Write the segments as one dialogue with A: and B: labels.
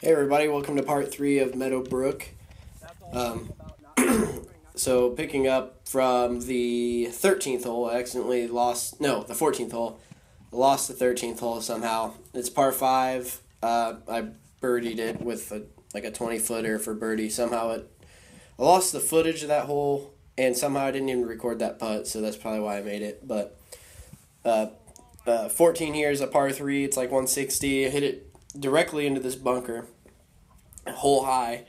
A: Hey everybody, welcome to part 3 of Meadowbrook. So picking up from the 13th hole, I accidentally lost, no, the 14th hole. I lost the 13th hole somehow. It's par 5. I birdied it with like a 20-footer for birdie. Somehow I lost the footage of that hole, and somehow I didn't even record that putt, so that's probably why I made it. But 14 here is a par 3. It's like 160. I hit it directly into this bunker, hole high,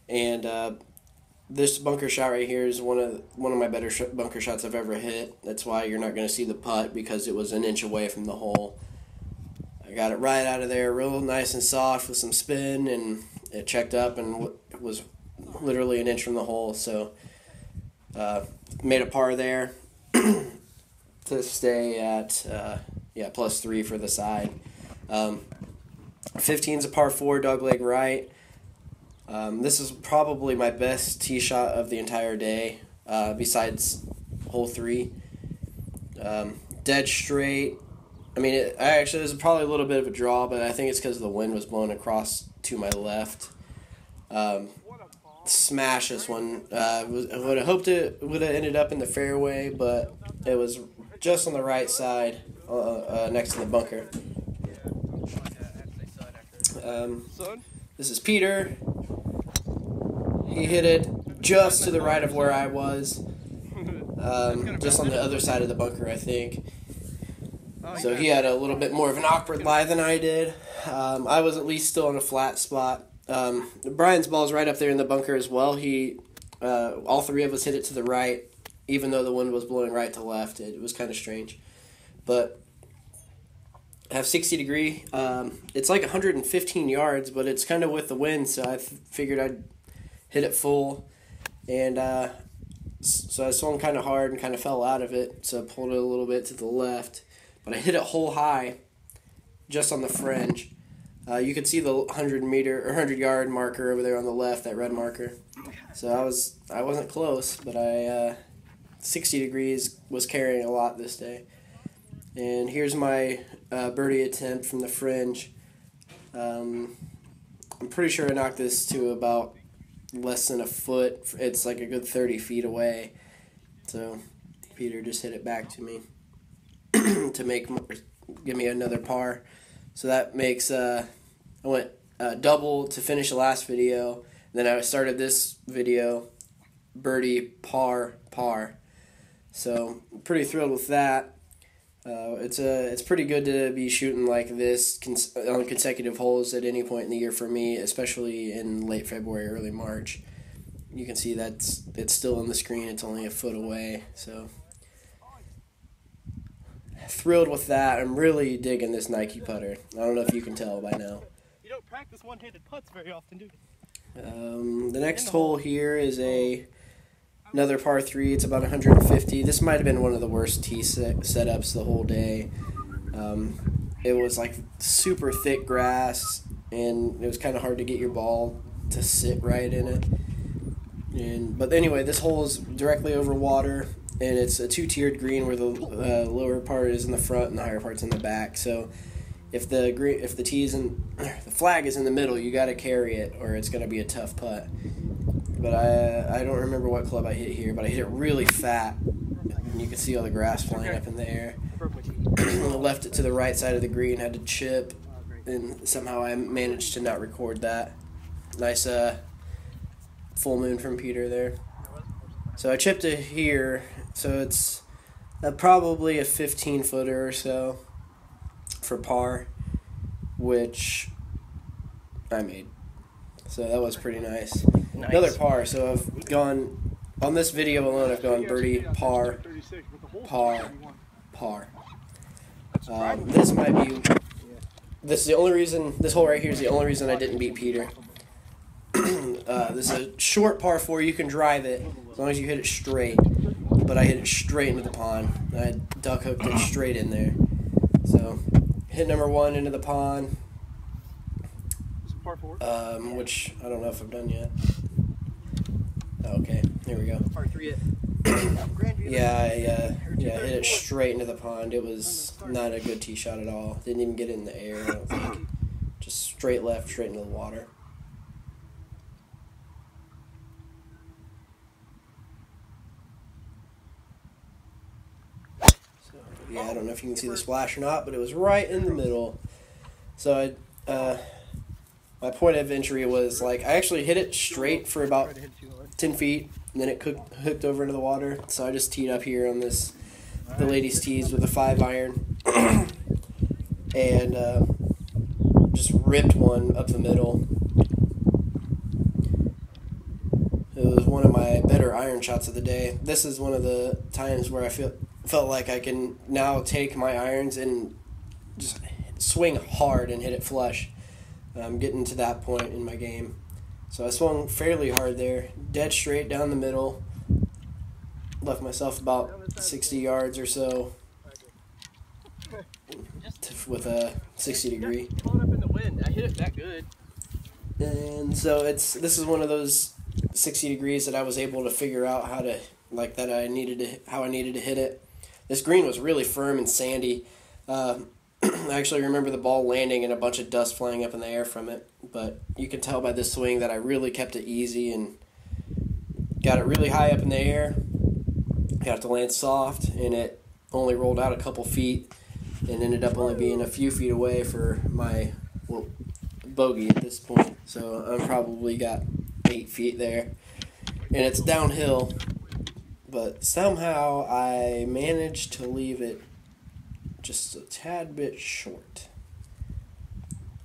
A: and this bunker shot right here is one of my better bunker shots I've ever hit. That's why you're not going to see the putt, because it was an inch away from the hole. I got it right out of there, real nice and soft with some spin, and it checked up and was literally an inch from the hole. So made a par there to stay at +3 for the side. 15's a par 4, dogleg right. This is probably my best tee shot of the entire day, besides hole 3. Dead straight. I mean, it was probably a little bit of a draw, but I think it's because the wind was blowing across to my left. Smash this one. I would have hoped it would have ended up in the fairway, but it was just on the right side, next to the bunker. This is Peter. He hit it just to the right of where I was, just on the other side of the bunker, I think. So he had a little bit more of an awkward lie than I did. I was at least still in a flat spot. Brian's ball's right up there in the bunker as well. All three of us hit it to the right, even though the wind was blowing right to left. It was kind of strange. But I have 60 degree. It's like 115 yards, but it's kind of with the wind, so I figured I'd hit it full. And so I swung kind of hard and kind of fell out of it, so I pulled it a little bit to the left. But I hit it hole high, just on the fringe. You could see the 100-yard marker over there on the left, that red marker. So I wasn't close, but 60 degrees was carrying a lot this day. And here's my birdie attempt from the fringe. I'm pretty sure I knocked this to about less than a foot. It's like a good 30 feet away. So Peter just hit it back to me to give me another par. So that makes I went double to finish the last video. Then I started this video, birdie, par, par. So I'm pretty thrilled with that. It's pretty good to be shooting like this on consecutive holes at any point in the year for me, especially in late February, early March. You can see it's still on the screen. It's only a foot away. So thrilled with that. I'm really digging this Nike putter. I don't know if you can tell by now.
B: You don't practice one-handed putts very often, do you?
A: The next hole here is another par 3. It's about 150. This might have been one of the worst tee setups the whole day. It was like super thick grass, and it was kind of hard to get your ball to sit right in it. But anyway, this hole is directly over water, and it's a 2-tiered green where the lower part is in the front and the higher part's in the back. So if the flag is in the middle, you got to carry it, or it's going to be a tough putt. But I don't remember what club I hit here, but I hit it really fat. And you can see all the grass flying up in the air. I left it to the right side of the green, had to chip, and somehow I managed to not record that. Nice full moon from Peter there. So I chipped it here, so it's probably a 15-footer or so for par, which I made. So that was pretty nice. Another par. So I've gone, on this video alone, I've gone birdie, par, par, par. This might be, this hole right here is the only reason I didn't beat Peter. This is a short par 4. You can drive it as long as you hit it straight. But I hit it straight into the pond. I duck hooked it straight in there. So hit number 1 into the pond. Which I don't know if I've done yet. Oh, okay, here we go.
B: Par 3
A: Yeah, I hit it straight into the pond. It was not a good tee shot at all. Didn't even get it in the air, I don't think. Just straight left, straight into the water. So, yeah, I don't know if you can see the splash or not, but it was right in the middle. So my point of entry was like I actually hit it straight for about 10 feet, and then it hooked over into the water. So I just teed up here on the ladies' tees with a 5-iron, and just ripped one up the middle. It was one of my better iron shots of the day. This is one of the times where I felt like I can now take my irons and just swing hard and hit it flush. I'm getting to that point in my game. So I swung fairly hard there, dead straight down the middle. Left myself about 60 yards or so with a 60 degree.
B: Caught up in the wind. I hit it that good.
A: And so this is one of those 60 degrees that I was able to figure out how I needed to hit it. This green was really firm and sandy. I actually remember the ball landing and a bunch of dust flying up in the air from it, but you can tell by this swing that I really kept it easy and got it really high up in the air. Got it to land soft, and it only rolled out a couple feet and ended up only being a few feet away for my bogey at this point. So I probably got 8 feet there, and it's downhill, but somehow I managed to leave it just a tad bit short,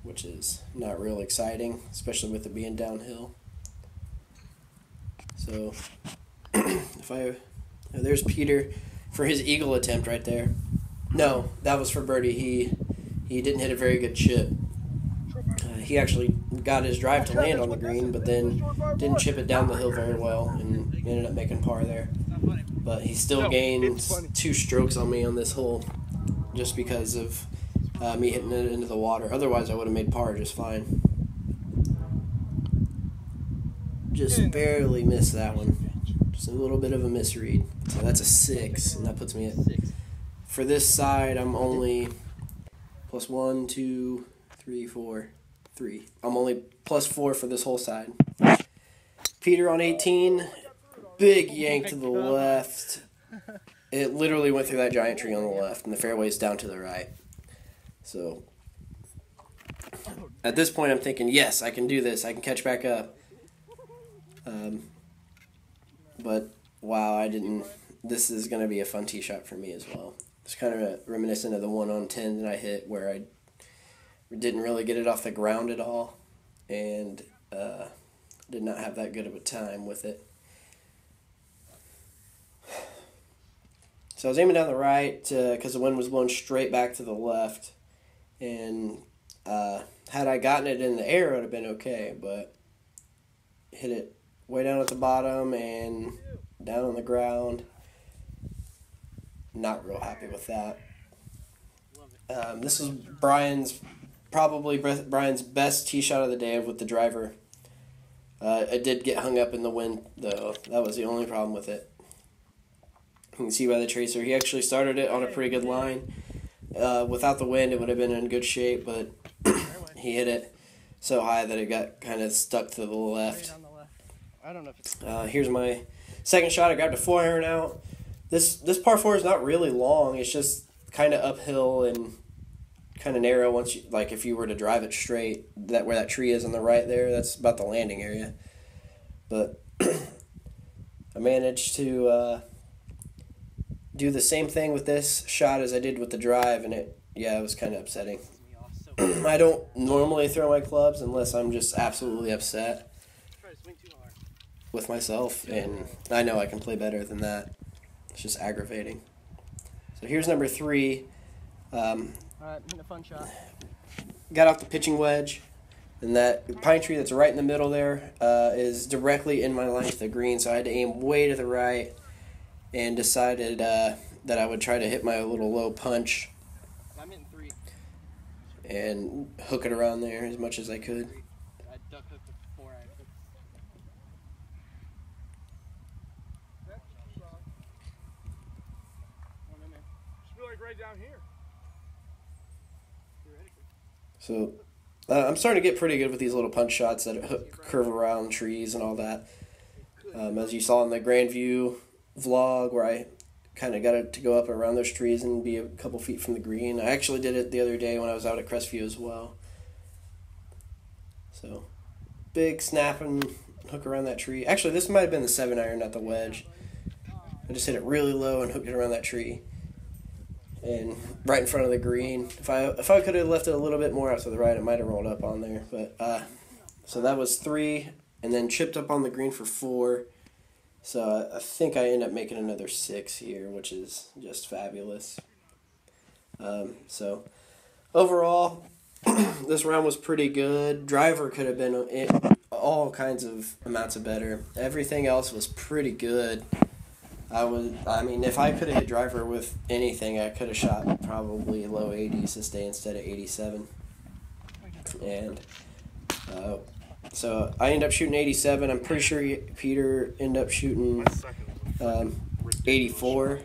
A: which is not real exciting, especially with it being downhill. So there's Peter for his eagle attempt right there. No, that was for birdie. He didn't hit a very good chip. He actually got his drive to land on the green, but then didn't chip it down the hill very well and ended up making par there. But he still gained 2 strokes on me on this hole just because of me hitting it into the water. Otherwise, I would have made par just fine. Just barely missed that one. Just a little bit of a misread. So that's a 6, and that puts me at... For this side, I'm only plus 1, 2, 3, 4, 3. I'm only plus 4 for this whole side. Peter on 18, big yank to the left. It literally went through that giant tree on the left, and the fairway's down to the right. So at this point, I'm thinking, yes, I can do this. I can catch back up. But wow, I didn't. This is going to be a fun tee shot for me as well. It's kind of reminiscent of the 1 on 10 that I hit, where I didn't really get it off the ground at all, and did not have that good of a time with it. So I was aiming down the right because the wind was blowing straight back to the left, and had I gotten it in the air, it would have been okay, but hit it way down at the bottom and down on the ground. Not real happy with that. This is probably Brian's best tee shot of the day with the driver. It did get hung up in the wind, though. That was the only problem with it. You can see by the tracer, he actually started it on a pretty good line. Without the wind, it would have been in good shape, but he hit it so high that it got kind of stuck to the left.
B: I don't know if it's...
A: Here's my second shot. I grabbed a 4-iron out. This par 4 is not really long. It's just kind of uphill and kind of narrow. Once if you were to drive it straight, where that tree is on the right there, that's about the landing area. But I managed to do the same thing with this shot as I did with the drive, and it was kind of upsetting. I don't normally throw my clubs unless I'm just absolutely upset with myself, and I know I can play better than that. It's just aggravating. So here's number 3.
B: Alright, hitting a fun shot.
A: Got off the pitching wedge, and that pine tree that's right in the middle there is directly in my line to the green, so I had to aim way to the right, and decided that I would try to hit my little low punch.
B: I'm hitting 3.
A: And hook it around there as much as I could.
B: I duck hooked the 4-iron.
C: Right down here.
A: So I'm starting to get pretty good with these little punch shots that curve around trees and all that. As you saw in the Grandview vlog where I kind of got it to go up around those trees and be a couple feet from the green. I actually did it the other day when I was out at Crestview as well. So, big snap and hook around that tree. Actually, this might have been the 7-iron, not the wedge. I just hit it really low and hooked it around that tree. And right in front of the green. If I could have left it a little bit more out to the right, it might have rolled up on there. But so that was 3, and then chipped up on the green for 4. So I think I end up making another 6 here, which is just fabulous. So overall, this round was pretty good. Driver could have been all kinds of amounts of better. Everything else was pretty good. I mean, if I could have hit driver with anything, I could have shot probably low 80s this day instead of 87. And so I ended up shooting 87. I'm pretty sure Peter ended up shooting 84,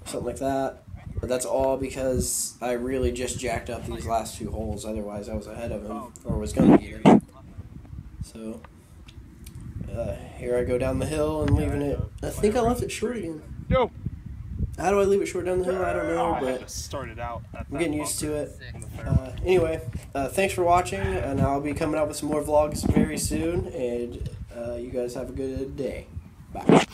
A: something like that. But that's all because I really just jacked up these last 2 holes. Otherwise, I was ahead of him, or was going to be. So here I go down the hill and leaving it. I think I left it short again.
B: No.
A: How do I leave it short down the hill? I don't know, but
B: started out
A: I'm getting used to it. Anyway, thanks for watching, and I'll be coming out with some more vlogs very soon, and you guys have a good day. Bye.